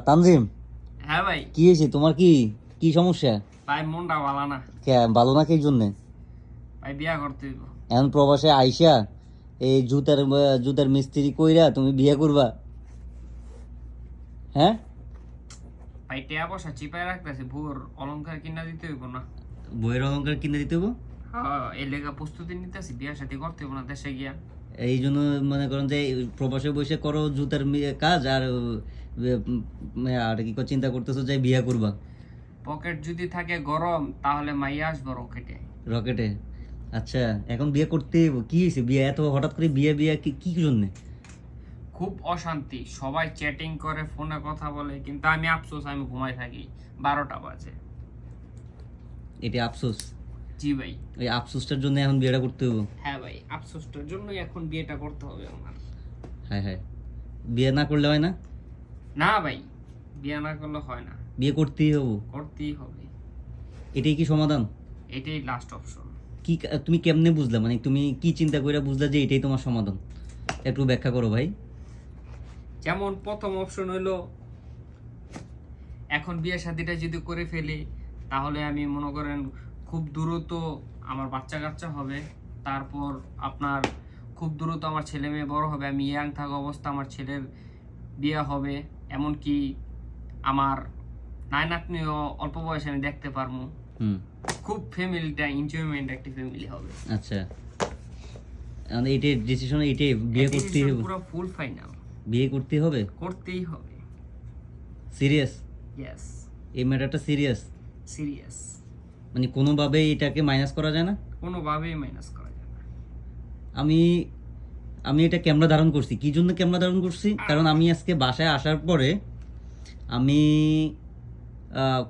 তানজিম, হ্যাঁ ভাই। কি হয়েছে তোমার? কি কি সমস্যা? ভাই মনটা ভালো না ভালো না কি জন্যে? ভাই, বিয়া করতে হইব। এখন প্রবাসে আইসা এই জুতার মিস্ত্রি কইরা তুমি বিয়ে করবা? হ্যাঁ, ভাই টিয়া পয়সা চিপায় রাখতেছে, ভোর অলংকার কিনা দিতে হইব না? বইয়ের অলঙ্কার কিনে দিতে হবো। হ্যাঁ, এই লেগা প্রস্তুতি নিতেছি, বিয়া শাদী করতে হইব না দেশে গিয়া। এই জন্য মনে করেন যে প্রবাসে বসে করো জুতার কাজ, আর আর কি চিন্তা করতেছো যে বিয়ে করবা পকেট যদি থাকে গরম, তাহলে মাইয়া আসবো রকেটে। রকেটে? আচ্ছা, এখন বিয়ে করতে হইবো। কি হয়েছে বিয়ে এত হঠাৎ করে? বিয়ে বিয়ে কি কি জন্যে? খুব অশান্তি, সবাই চ্যাটিং করে, ফোনে কথা বলে, কিন্তু আমি আফসোস, আমি ঘুমাই থাকি 12টা বাজে। এটা আফসোস? জি ভাই। ওই আফসোসটার জন্য এখন বিয়েটা করতে হইব? হ্যাঁ ভাই, আফসোসটার জন্যই এখন বিয়েটা করতে হবে আমার। হ্যাঁ হ্যাঁ, বিয়ে না করলে হয় না? না ভাই, বিয়ে না করলে হয় না, বিয়ে করতেই হবো? করতেই হবে। এটাই কি সমাধান? এটাই লাস্ট অপশন। কি তুমি কেমনে বুঝলা, মানে তুমি কি চিন্তা করে বুঝলা যে এটাই তোমার সমাধান? একটু ব্যাখ্যা করো ভাই। যেমন প্রথম অপশন হইলো, এখন বিয়ে শাদিটা যদি করে ফেলি, তাহলে আমি মনে করেন খুব দ্রুত আমার বাচ্চা কাচ্চা হবে। তারপর আপনার খুব দ্রুত আমার ছেলে মেয়ে বড় হবে, আমি ইয়াং থাকা অবস্থা আমার ছেলের বিয়ে হবে। এমনকি আমার নাইন নাতনিও অল্প বয়সে আমি দেখতে পারবো। হুম। খুব ফ্যামিলিটা এনজয়মেন্ট একটা ফ্যামিলি হবে। আচ্ছা, এখন এইটাই ডিসিশন, এইটাই বিয়ে করতেই হবে? পুরো ফুল ফাইনাল, বিয়ে করতেই হবে? করতেই হবে। সিরিয়াস? ইয়েস, এই ম্যাটারটা সিরিয়াস? সিরিয়াস। মানে কোনোভাবেই এটাকে মাইনাস করা যায় না? কোনোভাবেই মাইনাস করা যায় না। আমি আমি এটা ক্যামেরা ধারণ করছি। কি জন্য ক্যামেরা ধারণ করছি? কারণ আমি আজকে বাসায় আসার পরে আমি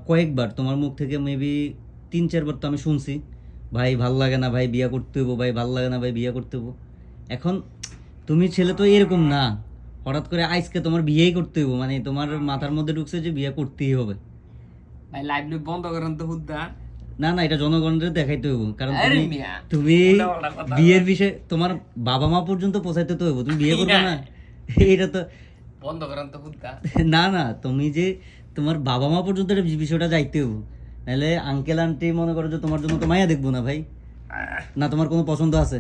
কয়েকবার তোমার মুখ থেকে মেবি 3-4 বার তো আমি শুনছি, ভাই ভাল লাগে না ভাই বিয়ে করতে হবো, ভাই ভাল লাগে না ভাই বিয়ে করতে হবো। এখন তুমি ছেলে তো এরকম না, হঠাৎ করে আজকে তোমার বিয়েই করতে হবো, মানে তোমার মাথার মধ্যে ঢুকছে যে বিয়ে করতেই হবে। ভাই লাইভ বন্ধ করেন তো হুদ্দা। না না, এটা জনগণের দেখাইতে হইব, কারণ আরে তুমি মিয়া, তুমি উল্টা-পাল্টা কথা বিয়ের বিষয়ে তোমার বাবা মা পর্যন্ত পৌঁছাইতে তো হইব, তুমি বিয়ে করবে না? এটা তো বন্ধ করেন তো হুদ্দা। না না, তুমি যে তোমার বাবা মা পর্যন্ত এটা বিষয়টা যাইতে হইব, নাহলে আঙ্কেল আন্টি মনে করো যে তোমার জন্য তো মায়া দেখবো না ভাই। না তোমার কোনো পছন্দ আছে?